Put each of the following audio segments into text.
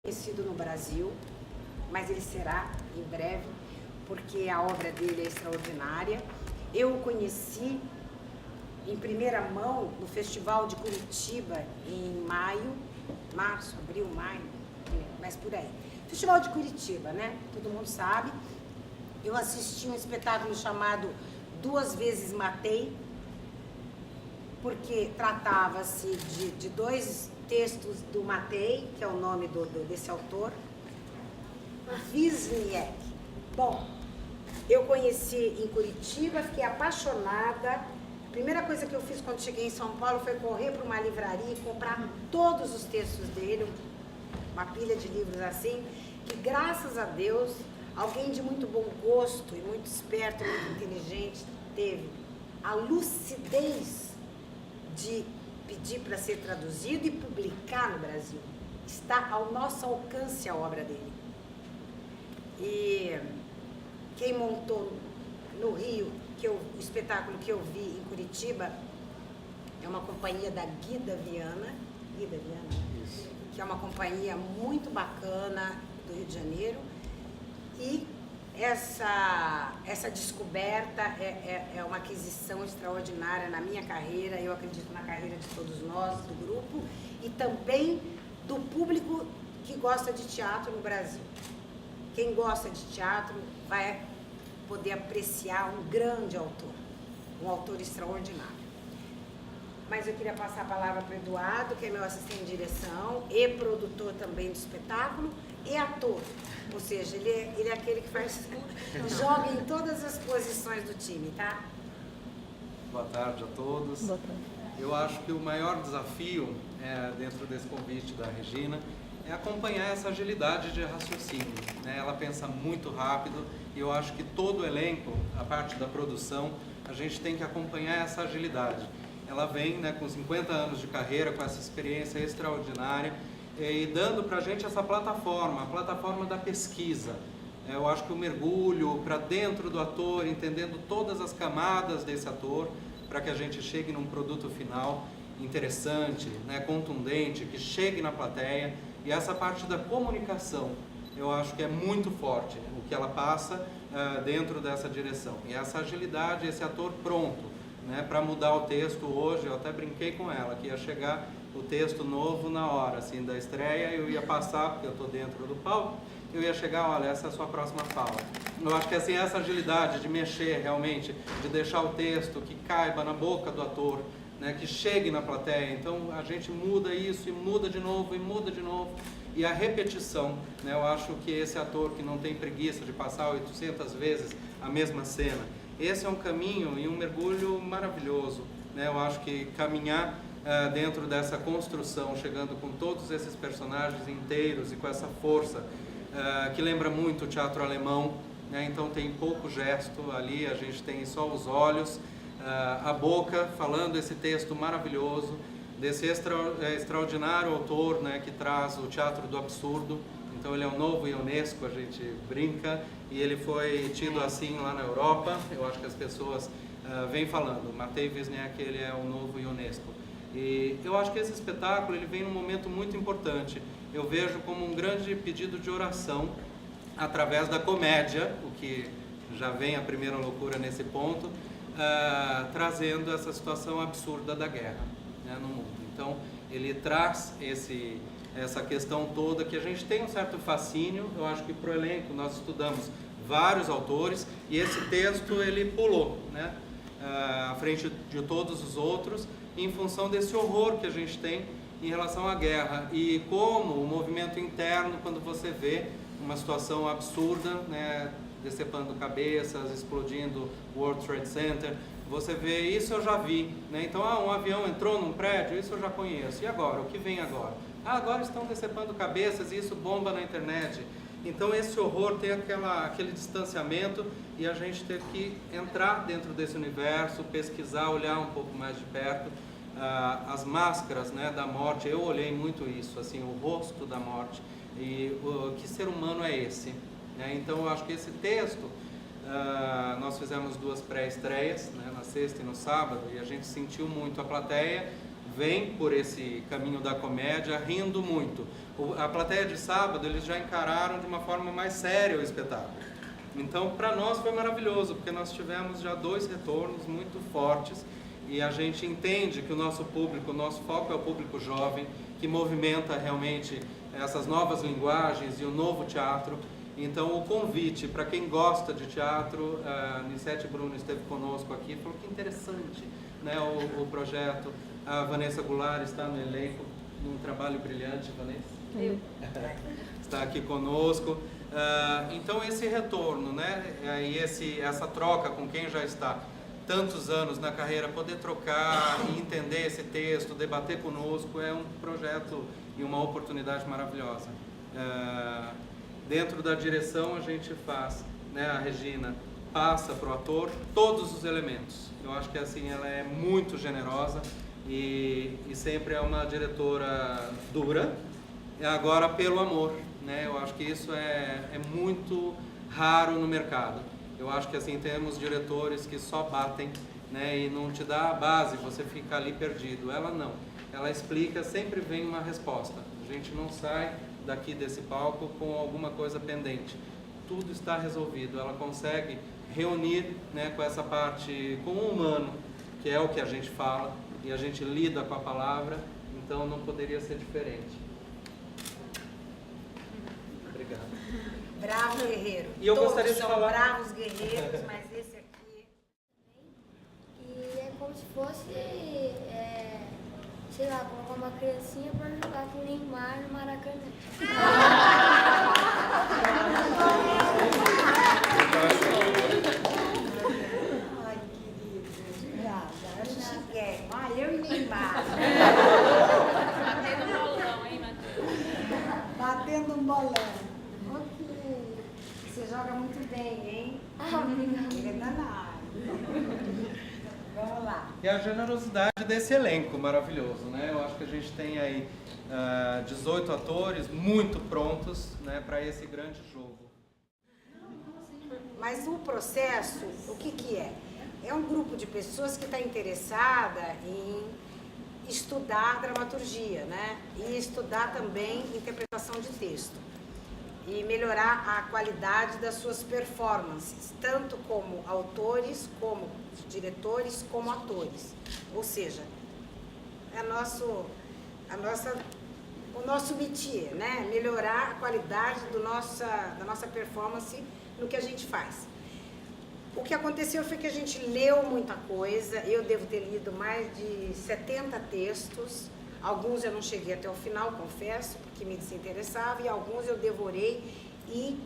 Conhecido no Brasil, mas ele será em breve, porque a obra dele é extraordinária. Eu o conheci em primeira mão no Festival de Curitiba em março, abril, maio, mas por aí. Festival de Curitiba, né? Todo mundo sabe. Eu assisti um espetáculo chamado Duas Vezes Matei, porque tratava-se de dois textos do Matei, que é o nome desse autor, Wisniewski. Bom, eu conheci em Curitiba, fiquei apaixonada. A primeira coisa que eu fiz quando cheguei em São Paulo foi correr para uma livraria e comprar todos os textos dele, uma pilha de livros assim, que graças a Deus, alguém de muito bom gosto e muito esperto, muito inteligente, teve a lucidez de pedir para ser traduzido e publicar no Brasil. Está ao nosso alcance a obra dele. E quem montou no Rio, o espetáculo que eu vi em Curitiba, é uma companhia da Guida Viana, isso, que é uma companhia muito bacana do Rio de Janeiro. E essa descoberta é uma aquisição extraordinária na minha carreira, eu acredito na carreira de todos nós, do grupo, e também do público que gosta de teatro no Brasil. Quem gosta de teatro vai poder apreciar um grande autor, um autor extraordinário. Mas eu queria passar a palavra para o Eduardo, que é meu assistente de direção e produtor também do espetáculo, e ator. Ou seja, ele é aquele que joga em todas as posições do time, tá? Boa tarde a todos. Boa tarde. Eu acho que o maior desafio dentro desse convite da Regina é acompanhar essa agilidade de raciocínio, né? Ela pensa muito rápido e eu acho que todo o elenco, a parte da produção, a gente tem que acompanhar essa agilidade. Ela vem, né, com 50 anos de carreira, com essa experiência extraordinária e dando para a gente essa plataforma, a plataforma da pesquisa. Eu acho que o mergulho para dentro do ator, entendendo todas as camadas desse ator, para que a gente chegue num produto final interessante, né, contundente, que chegue na plateia. E essa parte da comunicação, eu acho que é muito forte o que ela passa dentro dessa direção. E essa agilidade, esse ator pronto, né, para mudar o texto hoje, eu até brinquei com ela, que ia chegar o texto novo na hora assim, da estreia, eu ia passar, porque eu estou dentro do palco, eu ia chegar, olha, essa é a sua próxima fala. Eu acho que assim, essa agilidade de mexer realmente, de deixar o texto que caiba na boca do ator, né, que chegue na plateia, então a gente muda isso e muda de novo e muda de novo. E a repetição, né, eu acho que esse ator que não tem preguiça de passar 800 vezes a mesma cena, esse é um caminho e um mergulho maravilhoso, né? Eu acho que caminhar dentro dessa construção, chegando com todos esses personagens inteiros e com essa força que lembra muito o teatro alemão, né? Então tem pouco gesto ali, a gente tem só os olhos, a boca falando esse texto maravilhoso, desse extraordinário autor, né, que traz o teatro do absurdo. Então ele é o novo Ionesco, a gente brinca, e ele foi tido assim lá na Europa. Eu acho que as pessoas vêm falando, Matei Wisniewski, ele é o novo Ionesco. E eu acho que esse espetáculo ele vem num momento muito importante. Eu vejo como um grande pedido de oração através da comédia, o que já vem a primeira loucura nesse ponto, trazendo essa situação absurda da guerra, né, no mundo. Então ele traz essa questão toda que a gente tem um certo fascínio. Eu acho que para o elenco nós estudamos vários autores e esse texto ele pulou, né, à frente de todos os outros em função desse horror que a gente tem em relação à guerra e como o movimento interno, quando você vê uma situação absurda, né, decepando cabeças, explodindo o World Trade Center, você vê, isso eu já vi, né? Então, um avião entrou num prédio, isso eu já conheço. E agora? O que vem agora? Agora estão decepando cabeças e isso bomba na internet. Então, esse horror tem aquele distanciamento e a gente teve que entrar dentro desse universo, pesquisar, olhar um pouco mais de perto. As máscaras, né, da morte, eu olhei muito isso, assim, o rosto da morte. E que ser humano é esse? Né? Então, eu acho que esse texto, nós fizemos 2 pré-estreias, né, na sexta e no sábado, e a gente sentiu muito a plateia vem por esse caminho da comédia rindo muito. A plateia de sábado, eles já encararam de uma forma mais séria o espetáculo. Então, para nós foi maravilhoso, porque nós tivemos já 2 retornos muito fortes e a gente entende que o nosso público, o nosso foco é o público jovem, que movimenta realmente essas novas linguagens e o novo teatro. Então, o convite para quem gosta de teatro, a Nissete Bruno esteve conosco aqui, falou que interessante, né, o projeto. A Vanessa Goulart está no elenco, num trabalho brilhante, Vanessa. Está aqui conosco. Então, esse retorno, né, e essa troca com quem já está tantos anos na carreira, poder trocar e entender esse texto, debater conosco, é um projeto e uma oportunidade maravilhosa. Dentro da direção a gente faz, né, a Regina passa para o ator todos os elementos. Eu acho que assim ela é muito generosa e sempre é uma diretora dura, agora pelo amor, né? Eu acho que isso é muito raro no mercado. Eu acho que assim temos diretores que só batem, né, e não te dá a base, você fica ali perdido. Ela não, ela explica, sempre vem uma resposta. A gente não sai daqui desse palco com alguma coisa pendente. Tudo está resolvido. Ela consegue reunir, né, com essa parte, com o humano, que é o que a gente fala, e a gente lida com a palavra, então não poderia ser diferente. Obrigado. Bravo guerreiro. E eu Todos gostaria de são falar... bravos guerreiros, mas esse aqui... E é como se fosse, sei lá, colocar uma criancinha para jogar com o Neymar no Maracanã. Ai, querido. Nada, acho chiquérrimo. Ai, eu e Neymar. Batendo um bolão, hein, Matheus? Batendo um bolão. Ok. Você joga muito bem, hein? Obrigada. Ele é danado. Vamos lá. E a generosidade desse elenco maravilhoso, né? Eu acho que a gente tem aí 18 atores muito prontos, né, para esse grande jogo. Mas o processo, o que que é? É um grupo de pessoas que está interessada em estudar dramaturgia, né? E estudar também interpretação de texto. E melhorar a qualidade das suas performances, tanto como autores, como diretores, como atores. Ou seja, é o nosso métier, né? Melhorar a qualidade da nossa performance no que a gente faz. O que aconteceu foi que a gente leu muita coisa, eu devo ter lido mais de 70 textos. Alguns eu não cheguei até o final, confesso, porque me desinteressava, e alguns eu devorei e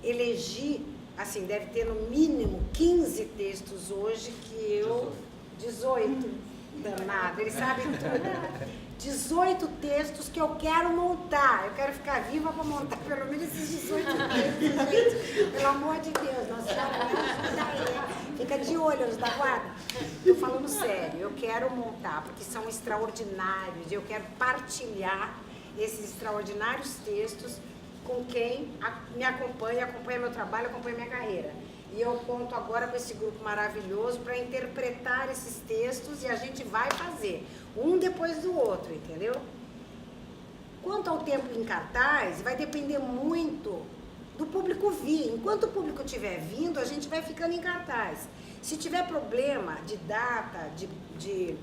elegi, assim, deve ter no mínimo 15 textos hoje que eu... 18, danado, eles sabem tudo. 18 textos que eu quero montar, eu quero ficar viva para montar pelo menos esses 18 textos, gente. Pelo amor de Deus, nós fica de olho, os da guarda. Estou falando sério, eu quero montar, porque são extraordinários, eu quero partilhar esses extraordinários textos com quem me acompanha meu trabalho, acompanha minha carreira. E eu conto agora com esse grupo maravilhoso para interpretar esses textos e a gente vai fazer, um depois do outro, entendeu? Quanto ao tempo em cartaz, vai depender muito do público vir. Enquanto o público estiver vindo, a gente vai ficando em cartaz. Se tiver problema de data, de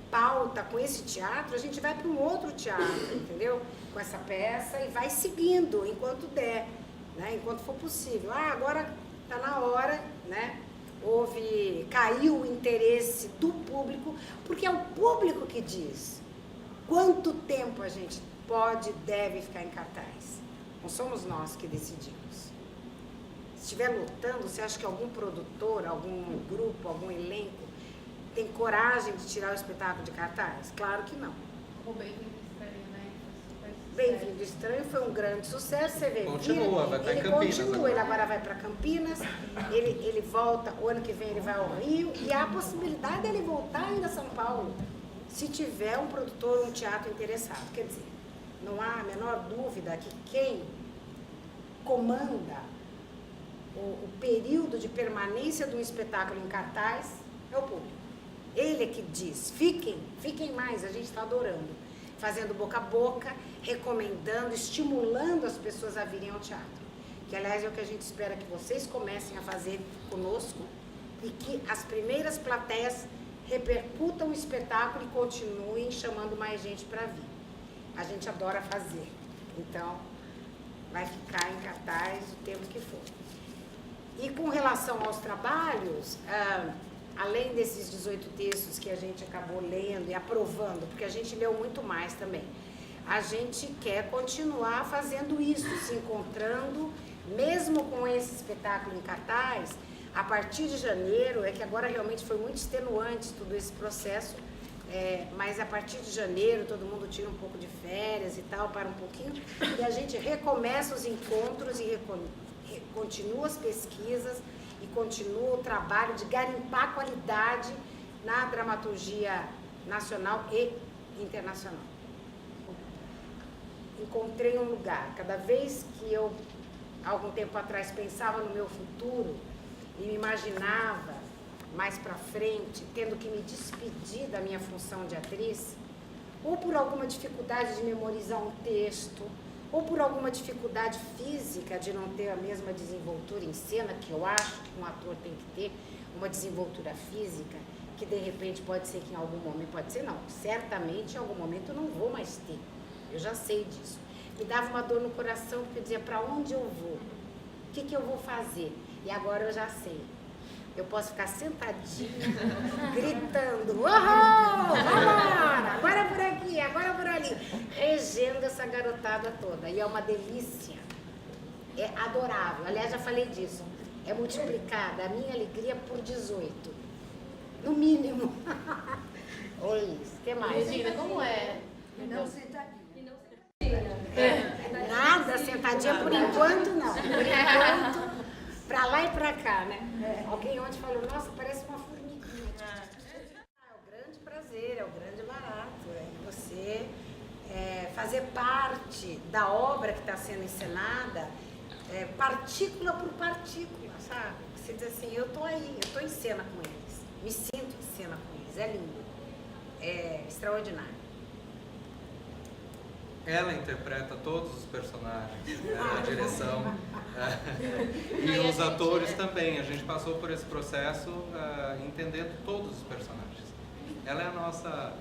pauta com esse teatro, a gente vai para um outro teatro, entendeu? Com essa peça e vai seguindo enquanto der, né? Enquanto for possível. Agora está na hora, né? Caiu o interesse do público, porque é o público que diz quanto tempo a gente pode, deve ficar em cartaz. Não somos nós que decidimos. Se estiver lutando, você acha que algum produtor, algum grupo, algum elenco tem coragem de tirar o espetáculo de cartaz? Claro que não. O Bem-vindo Estranho, né? Bem-vindo Estranho foi um grande sucesso, você vê. Continua, vai estar em Campinas Ele agora vai para Campinas, ele volta, o ano que vem ele vai ao Rio, e há a possibilidade dele voltar ainda a São Paulo, se tiver um produtor, um teatro interessado. Quer dizer, não há a menor dúvida que quem comanda o período de permanência de um espetáculo em cartaz é o público. Ele é que diz, fiquem mais, a gente está adorando. Fazendo boca a boca, recomendando, estimulando as pessoas a virem ao teatro. Que, aliás, é o que a gente espera que vocês comecem a fazer conosco e que as primeiras plateias repercutam o espetáculo e continuem chamando mais gente para vir. A gente adora fazer. Então, vai ficar em cartaz o tempo que for. E com relação aos trabalhos, além desses 18 textos que a gente acabou lendo e aprovando, porque a gente leu muito mais também, a gente quer continuar fazendo isso, se encontrando, mesmo com esse espetáculo em cartaz, a partir de janeiro, é que agora realmente foi muito extenuante todo esse processo, mas a partir de janeiro todo mundo tira um pouco de férias e tal, para um pouquinho, e a gente recomeça os encontros e continua as pesquisas e continua o trabalho de garimpar qualidade na dramaturgia nacional e internacional. Encontrei um lugar. Cada vez que eu, algum tempo atrás, pensava no meu futuro e me imaginava mais para frente, tendo que me despedir da minha função de atriz, ou por alguma dificuldade de memorizar um texto, ou por alguma dificuldade física de não ter a mesma desenvoltura em cena, que eu acho que um ator tem que ter, uma desenvoltura física, que de repente pode ser que em algum momento, pode ser não, certamente em algum momento eu não vou mais ter, eu já sei disso. Me dava uma dor no coração, porque eu dizia, para onde eu vou? O que eu vou fazer? E agora eu já sei. Eu posso ficar sentadinha, gritando, uhul, vambora, agora por aqui, agora por ali, regendo essa garotada toda. E é uma delícia, é adorável. Aliás, já falei disso, é multiplicada a minha alegria por 18, no mínimo. Oi, o que mais? Regina, como é? Não sentadinha. Nada, sentadinha por enquanto não. Por enquanto, pra lá e pra cá, né? Alguém ontem falou, nossa, parece uma formiguinha. É o grande prazer, é o grande barato. É você fazer parte da obra que está sendo encenada, partícula por partícula, sabe? Você diz assim, eu tô aí, eu tô em cena com eles. Me sinto em cena com eles. É lindo. É extraordinário. Ela interpreta todos os personagens, a direção, e os atores também. A gente passou por esse processo entendendo todos os personagens. Ela é a nossa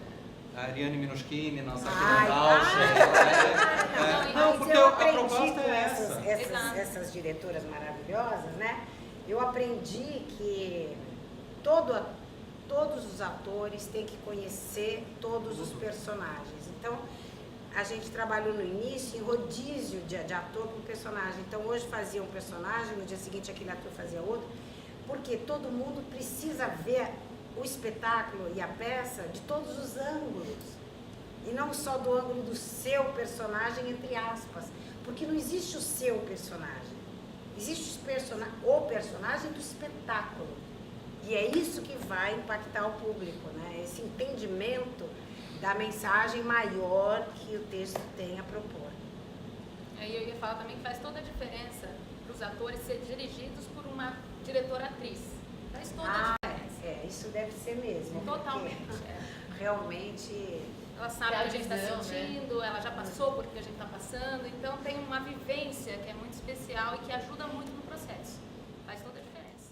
Ariane Minuschini, nossa não, porque eu a aprendi proposta com é essa. essas diretoras maravilhosas, né? Eu aprendi que todos os atores têm que conhecer todos os personagens. Então, a gente trabalhou no início em rodízio de ator com personagem. Então, hoje fazia um personagem, no dia seguinte aquele ator fazia outro, porque todo mundo precisa ver o espetáculo e a peça de todos os ângulos. E não só do ângulo do seu personagem, entre aspas. Porque não existe o seu personagem. Existe o personagem do espetáculo. E é isso que vai impactar o público, né? Esse entendimento da mensagem maior que o texto tem a propor. Aí eu ia falar também que faz toda a diferença para os atores serem dirigidos por uma diretora-atriz. Faz toda a diferença. Isso deve ser mesmo. Totalmente. Realmente. Ela sabe o que a gente está sentindo, ela já passou por o que a gente está passando, então tem uma vivência que é muito especial e que ajuda muito no processo. Faz toda a diferença.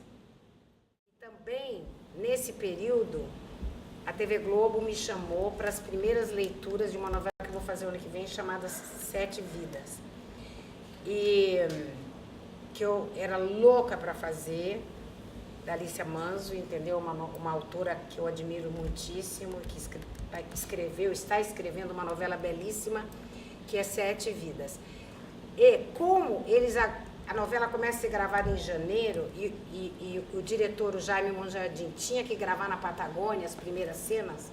Também, nesse período, a TV Globo me chamou para as primeiras leituras de uma novela que eu vou fazer o ano que vem, chamada Sete Vidas. E que eu era louca para fazer, da Alicia Manzo, entendeu? Uma autora que eu admiro muitíssimo, que está escrevendo uma novela belíssima, que é Sete Vidas. E como a novela começa a ser gravada em janeiro e o diretor, o Jaime Monjardim, tinha que gravar na Patagônia as primeiras cenas,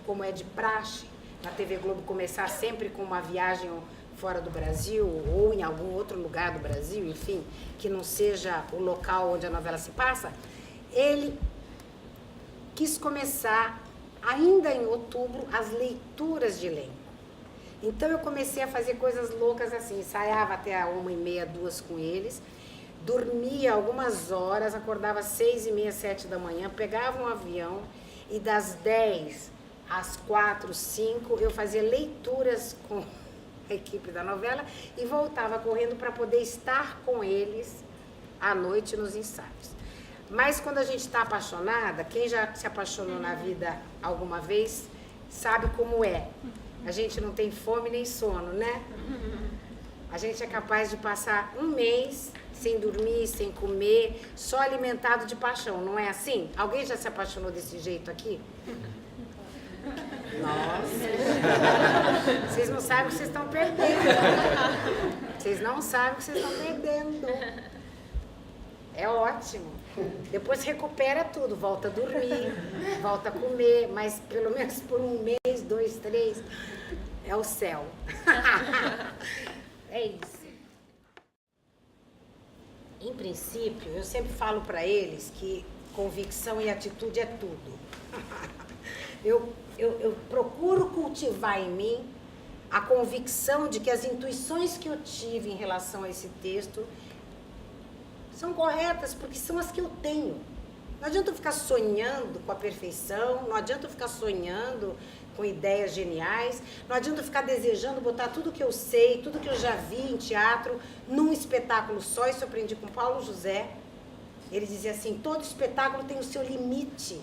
como é de praxe, na TV Globo começar sempre com uma viagem fora do Brasil ou em algum outro lugar do Brasil, enfim, que não seja o local onde a novela se passa, ele quis começar, ainda em outubro, as leituras de elenco. Então eu comecei a fazer coisas loucas assim, ensaiava até 1h30, 2 com eles, dormia algumas horas, acordava às 6h30, 7 da manhã, pegava um avião, e das 10 às 4, 5, eu fazia leituras com a equipe da novela e voltava correndo para poder estar com eles à noite nos ensaios. Mas quando a gente está apaixonada, quem já se apaixonou na vida alguma vez, sabe como é. A gente não tem fome nem sono, né? A gente é capaz de passar um mês sem dormir, sem comer, só alimentado de paixão, não é assim? Alguém já se apaixonou desse jeito aqui? Nossa! Vocês não sabem o que vocês estão perdendo. Vocês não sabem o que vocês estão perdendo. É ótimo. Depois recupera tudo, volta a dormir, volta a comer, mas pelo menos por um mês, 2, 3, é o céu. É isso. Em princípio, eu sempre falo para eles que convicção e atitude é tudo. Eu procuro cultivar em mim a convicção de que as intuições que eu tive em relação a esse texto são corretas, porque são as que eu tenho. Não adianta eu ficar sonhando com a perfeição, não adianta eu ficar sonhando com ideias geniais, não adianta eu ficar desejando botar tudo que eu sei, tudo que eu já vi em teatro, num espetáculo só. Isso eu aprendi com Paulo José. Ele dizia assim, todo espetáculo tem o seu limite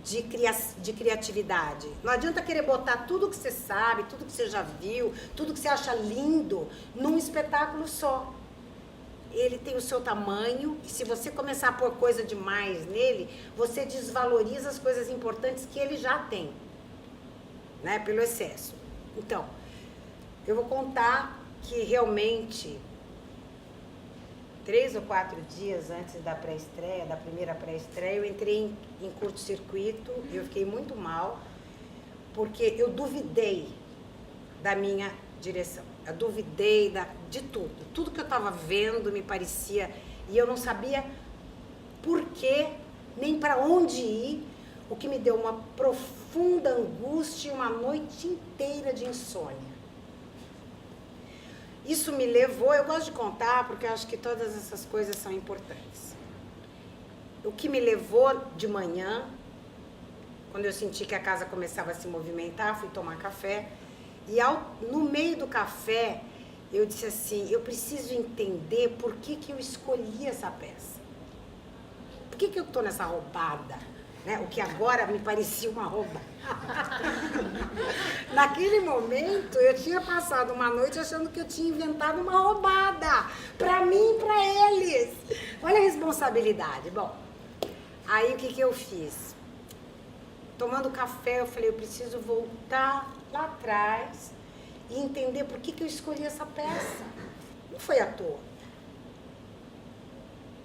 de criatividade. Não adianta querer botar tudo que você sabe, tudo que você já viu, tudo que você acha lindo, num espetáculo só. Ele tem o seu tamanho, e se você começar a pôr coisa demais nele, você desvaloriza as coisas importantes que ele já tem, né, pelo excesso. Então, eu vou contar que realmente 3 ou 4 dias antes da pré-estreia, da primeira pré-estreia, eu entrei em curto-circuito e eu fiquei muito mal, porque eu duvidei da minha direção. Eu duvidei de tudo. Tudo que eu estava vendo me parecia... E eu não sabia por quê, nem para onde ir, o que me deu uma profunda angústia e uma noite inteira de insônia. Isso me levou... Eu gosto de contar porque eu acho que todas essas coisas são importantes. O que me levou de manhã, quando eu senti que a casa começava a se movimentar, fui tomar café. E no meio do café, eu disse assim, eu preciso entender por que eu escolhi essa peça. Por que eu estou nessa roubada? Né? O que agora me parecia uma roubada. Naquele momento, eu tinha passado uma noite achando que eu tinha inventado uma roubada. Para mim e para eles. Olha a responsabilidade. Bom, aí o que eu fiz? Tomando café, eu falei, eu preciso voltar lá atrás e entender por que eu escolhi essa peça. Não foi à toa.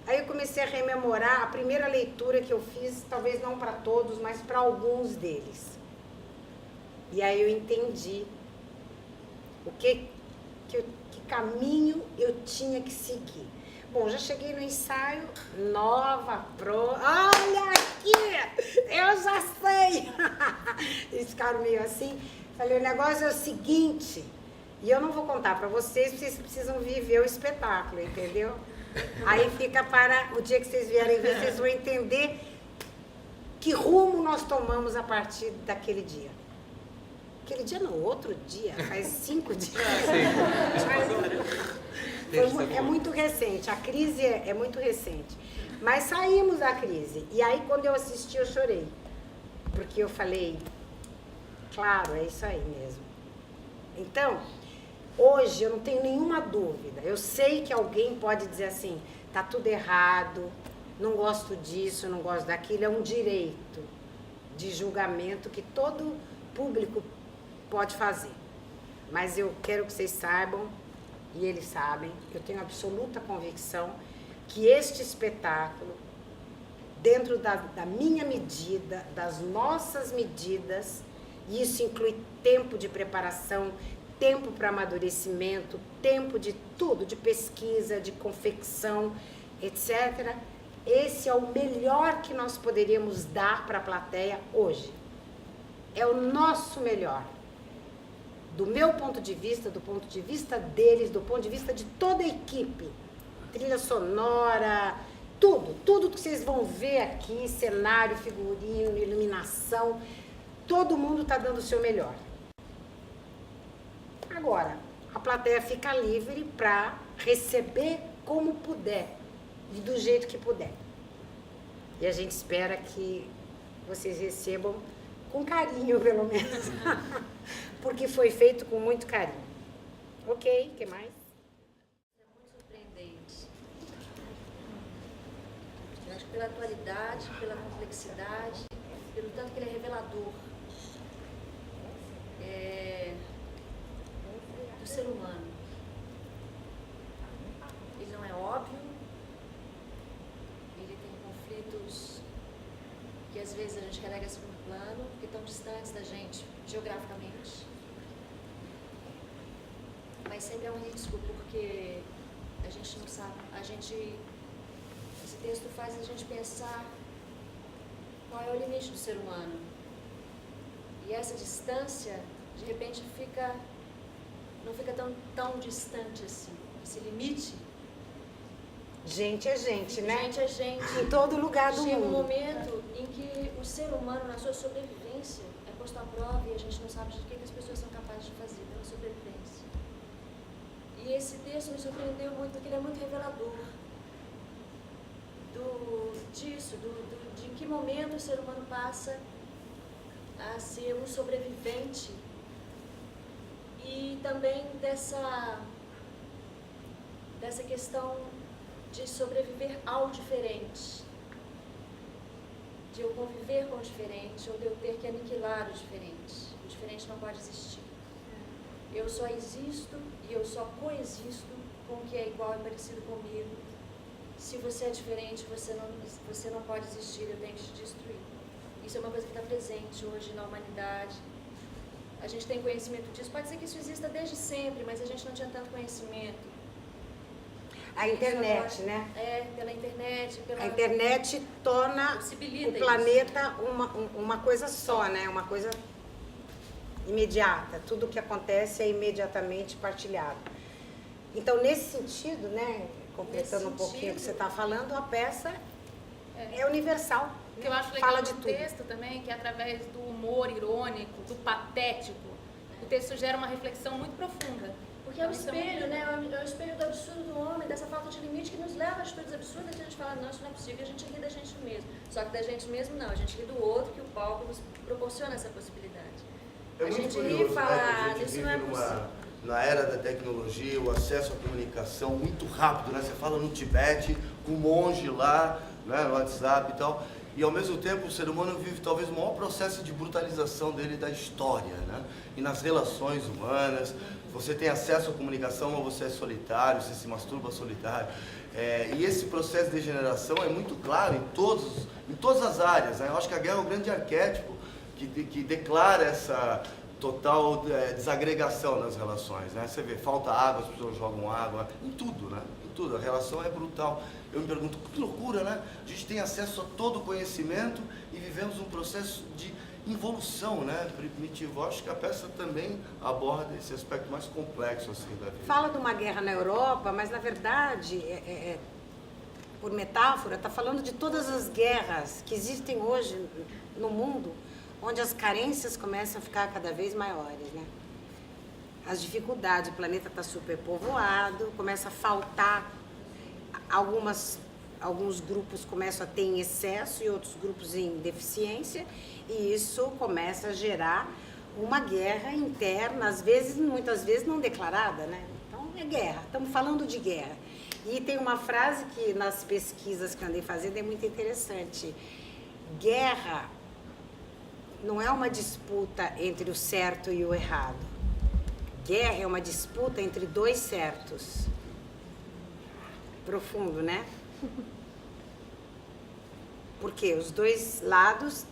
Aí eu comecei a rememorar a primeira leitura que eu fiz, talvez não para todos, mas para alguns deles. E aí eu entendi que caminho eu tinha que seguir. Bom, já cheguei no ensaio, nova, pronta. Olha aqui, eu já sei. Eles ficaram meio assim. Falei, o negócio é o seguinte, e eu não vou contar para vocês precisam viver o espetáculo, entendeu? Aí fica para o dia que vocês vierem ver, vocês vão entender que rumo nós tomamos a partir daquele dia. Aquele dia não, outro dia, faz 5 dias. É muito recente, a crise é muito recente. Mas saímos da crise, e aí quando eu assisti eu chorei, porque eu falei... Claro, é isso aí mesmo. Então, hoje eu não tenho nenhuma dúvida. Eu sei que alguém pode dizer assim, tá tudo errado, não gosto disso, não gosto daquilo. É um direito de julgamento que todo público pode fazer. Mas eu quero que vocês saibam, e eles sabem, eu tenho absoluta convicção que este espetáculo, dentro da minha medida, das nossas medidas, e isso inclui tempo de preparação, tempo para amadurecimento, tempo de tudo, de pesquisa, de confecção, etc. Esse é o melhor que nós poderíamos dar para a plateia hoje. É o nosso melhor. Do meu ponto de vista, do ponto de vista deles, do ponto de vista de toda a equipe. Trilha sonora, tudo que vocês vão ver aqui, cenário, figurino, iluminação, todo mundo está dando o seu melhor. Agora, a plateia fica livre para receber como puder e do jeito que puder. E a gente espera que vocês recebam com carinho, pelo menos, porque foi feito com muito carinho. Ok, o que mais? Acho que pela atualidade, pela complexidade, pelo tanto que ele é revelador do ser humano. Ele não é óbvio, ele tem conflitos que às vezes a gente relega a segundo plano, porque estão distantes da gente geograficamente. Mas sempre é um risco, porque a gente não sabe, esse texto faz a gente pensar qual é o limite do ser humano. E essa distância, de repente, não fica tão distante assim. Esse limite... Gente é gente, né? Gente é gente. Em todo lugar do Chega um mundo. momento em que o ser humano, na sua sobrevivência, é posto à prova e a gente não sabe o que as pessoas são capazes de fazer pela sobrevivência. E esse texto me surpreendeu muito, porque ele é muito revelador de que momento o ser humano passa a ser um sobrevivente e também dessa questão de sobreviver ao diferente, de eu conviver com o diferente ou de eu ter que aniquilar o diferente. O diferente não pode existir. Eu só existo e eu só coexisto com o que é igual e parecido comigo. Se você é diferente, você não pode existir, eu tenho que te destruir. Isso é uma coisa que está presente hoje na humanidade. A gente tem conhecimento disso. Pode ser que isso exista desde sempre, mas a gente não tinha tanto conhecimento. A internet, né? Pela internet. A internet torna o planeta uma coisa só, né? Uma coisa imediata. Tudo o que acontece é imediatamente partilhado. Então, nesse sentido, né? Completando um pouquinho o que você está falando, a peça é universal. O que eu acho legal Fala de do tudo. texto também, que através do humor irônico, do patético, o texto gera uma reflexão muito profunda. Porque é o espelho, né? É o espelho do absurdo do homem, dessa falta de limite que nos leva a atitudes absurdas e a gente fala, não, isso não é possível, a gente ri da gente mesmo. Só que da gente mesmo não, a gente ri do outro, que o palco nos proporciona essa possibilidade. A gente ri e fala, isso não é possível. Na era da tecnologia, o acesso à comunicação muito rápido, né? Você fala no Tibete, com um monge lá, né? No WhatsApp e tal. E ao mesmo tempo o ser humano vive talvez o maior processo de brutalização dele da história, né? E nas relações humanas, você tem acesso à comunicação, mas você é solitário, você se masturba solitário. E esse processo de degeneração é muito claro em todas as áreas, né? Eu acho que a guerra é o grande arquétipo que declara essa total desagregação nas relações, né? Você vê, falta água, as pessoas jogam água, em tudo, né? Em tudo, a relação é brutal. Eu me pergunto, que loucura, né? A gente tem acesso a todo o conhecimento e vivemos um processo de involução, né? Primitivo. Eu acho que a peça também aborda esse aspecto mais complexo assim da vida. Fala de uma guerra na Europa, mas na verdade, por metáfora, está falando de todas as guerras que existem hoje no mundo, onde as carências começam a ficar cada vez maiores, né? As dificuldades, o planeta está superpovoado, começa a faltar, alguns grupos começam a ter em excesso e outros grupos em deficiência, e isso começa a gerar uma guerra interna, muitas vezes não declarada, né? Então é guerra, estamos falando de guerra. E tem uma frase que nas pesquisas que eu andei fazendo é muito interessante. Guerra não é uma disputa entre o certo e o errado. Guerra é uma disputa entre dois certos. Profundo, né? Porque os dois lados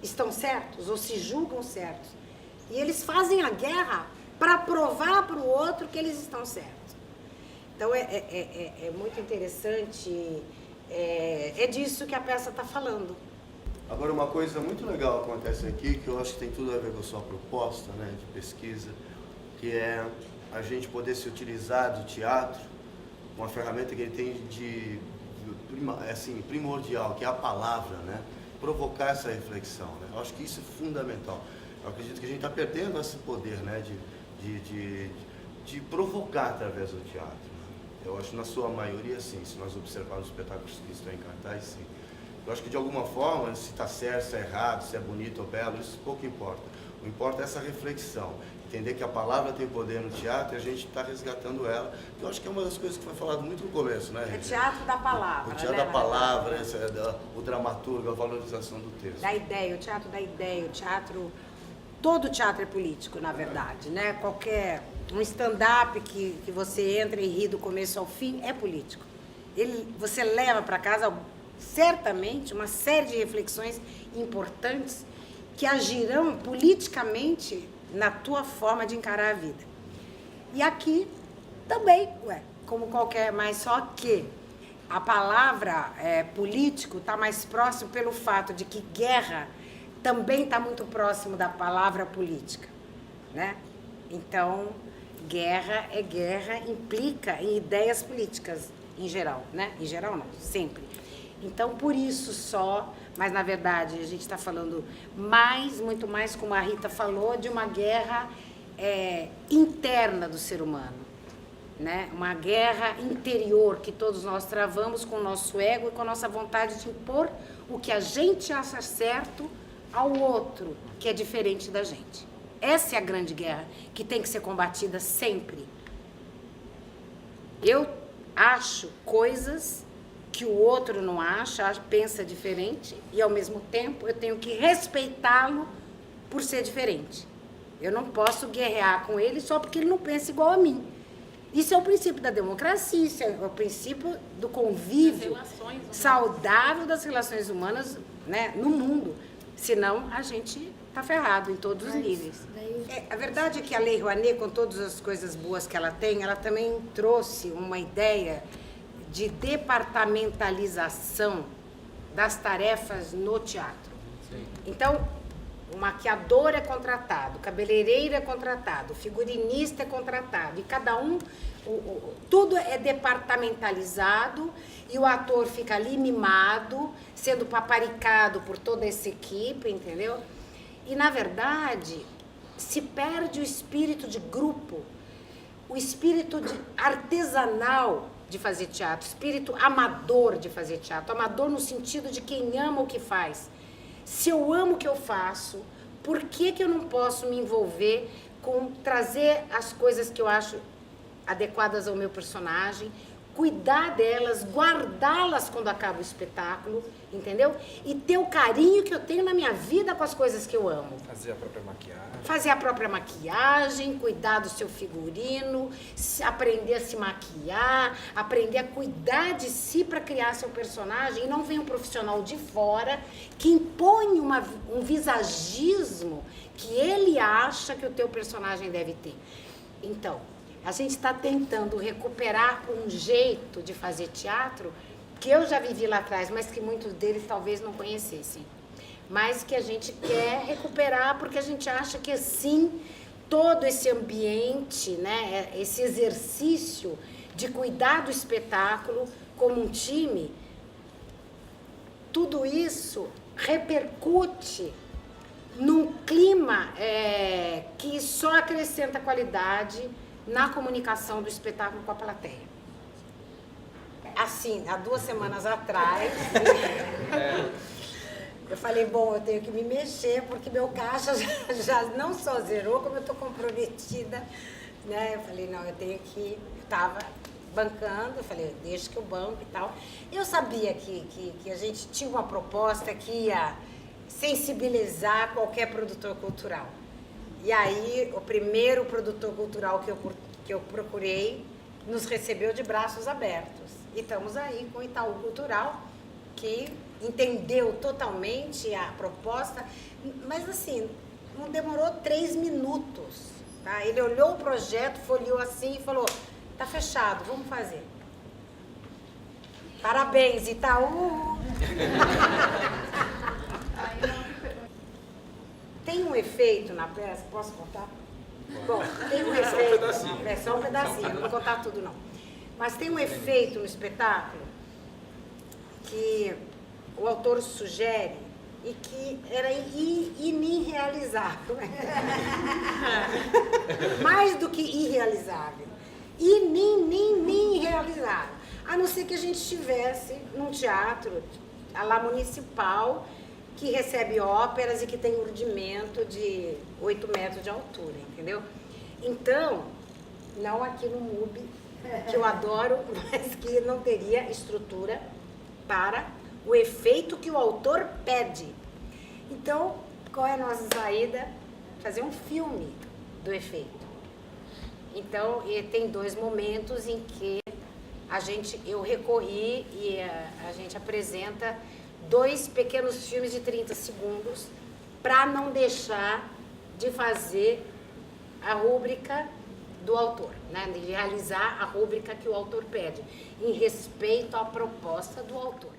estão certos ou se julgam certos. E eles fazem a guerra para provar para o outro que eles estão certos. Então é muito interessante, é disso que a peça está falando. Agora, uma coisa muito legal acontece aqui, que eu acho que tem tudo a ver com a sua proposta, né, de pesquisa, que é a gente poder se utilizar do teatro, uma ferramenta que ele tem primordial, que é a palavra, né? Provocar essa reflexão, né? Eu acho que isso é fundamental. Eu acredito que a gente está perdendo esse poder, né? De provocar através do teatro. Né? Eu acho que na sua maioria, sim, se nós observarmos os espetáculos que estão em cartaz, sim. Eu acho que de alguma forma, se está certo, se é errado, se é bonito ou belo, isso pouco importa. O que importa é essa reflexão. Entender que a palavra tem poder no teatro e a gente está resgatando ela. Eu acho que é uma das coisas que foi falado muito no começo, né, Regina? É teatro da palavra. O teatro da palavra, o dramaturgo, a valorização do texto. Da ideia, o teatro da ideia, o teatro... Todo teatro é político, na verdade, né? Um stand-up que você entra e ri do começo ao fim é político. Você leva para casa, certamente, uma série de reflexões importantes que agirão politicamente na tua forma de encarar a vida. E aqui também, como qualquer, mas só que a palavra político está mais próximo pelo fato de que guerra também está muito próximo da palavra política, né? Então, guerra implica em ideias políticas, em geral, né? Em geral não, sempre. Então, por isso só, mas na verdade a gente está falando muito mais, como a Rita falou, de uma guerra interna do ser humano, né? Uma guerra interior que todos nós travamos com o nosso ego e com a nossa vontade de impor o que a gente acha certo ao outro, que é diferente da gente. Essa é a grande guerra que tem que ser combatida sempre. Eu acho coisas que o outro não acha, pensa diferente, e ao mesmo tempo eu tenho que respeitá-lo por ser diferente. Eu não posso guerrear com ele só porque ele não pensa igual a mim. Isso é o princípio da democracia, isso é o princípio do convívio saudável das relações humanas, né, no mundo. Senão, a gente está ferrado em todos os níveis. A verdade é que a Lei Rouanet, com todas as coisas boas que ela tem, ela também trouxe uma ideia de departamentalização das tarefas no teatro. Sim. Então, o maquiador é contratado, o cabeleireiro é contratado, o figurinista é contratado, e cada um, tudo é departamentalizado, e o ator fica ali mimado, sendo paparicado por toda essa equipe, entendeu? E, na verdade, se perde o espírito de grupo, o espírito artesanal de fazer teatro, o espírito amador de fazer teatro, amador no sentido de quem ama o que faz. Se eu amo o que eu faço, por que eu não posso me envolver com trazer as coisas que eu acho adequadas ao meu personagem, cuidar delas, guardá-las quando acaba o espetáculo, entendeu? E ter o carinho que eu tenho na minha vida com as coisas que eu amo. Fazer a própria maquiagem. Fazer a própria maquiagem, cuidar do seu figurino, aprender a se maquiar, aprender a cuidar de si para criar seu personagem. E não vem um profissional de fora que impõe um visagismo que ele acha que o teu personagem deve ter. Então, a gente está tentando recuperar um jeito de fazer teatro que eu já vivi lá atrás, mas que muitos deles talvez não conhecessem. Mas que a gente quer recuperar porque a gente acha que, assim, todo esse ambiente, né, esse exercício de cuidar do espetáculo como um time, tudo isso repercute num clima que só acrescenta qualidade na comunicação do espetáculo com a plateia. Assim, há 2 semanas atrás, eu falei, bom, eu tenho que me mexer, porque meu caixa já não só zerou, como eu estou comprometida, né? Eu falei, não, eu tenho que... Eu estava bancando, eu falei, deixa que eu banco e tal. Eu sabia que a gente tinha uma proposta que ia sensibilizar qualquer produtor cultural. E aí, o primeiro produtor cultural que eu procurei nos recebeu de braços abertos. E estamos aí com o Itaú Cultural, que entendeu totalmente a proposta, mas assim, não demorou 3 minutos. Tá? Ele olhou o projeto, folheou assim e falou, tá fechado, vamos fazer. Parabéns, Itaú! Tem um efeito na peça, posso contar? Bom, tem um efeito, é só um pedacinho, não vou contar tudo não. Mas tem um efeito no espetáculo que o autor sugere e que era inirrealizável. Mais do que irrealizável. Irrealizável. A não ser que a gente estivesse num teatro lá municipal, que recebe óperas e que tem urdimento de 8 metros de altura, entendeu? Então, não aqui no MUB, que eu adoro, mas que não teria estrutura para o efeito que o autor pede. Então, qual é a nossa saída? Fazer um filme do efeito. Então, tem 2 momentos em que eu recorri e a gente apresenta 2 pequenos filmes de 30 segundos para não deixar de fazer a rúbrica do autor, né? De realizar a rúbrica que o autor pede, em respeito à proposta do autor.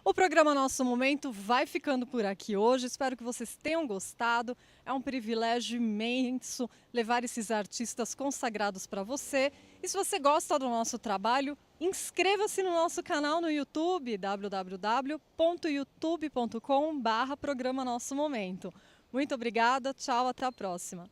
O programa Nosso Momento vai ficando por aqui hoje. Espero que vocês tenham gostado. É um privilégio imenso levar esses artistas consagrados para você. E se você gosta do nosso trabalho, inscreva-se no nosso canal no YouTube, www.youtube.com/programa Nosso Momento. Muito obrigada, tchau, até a próxima.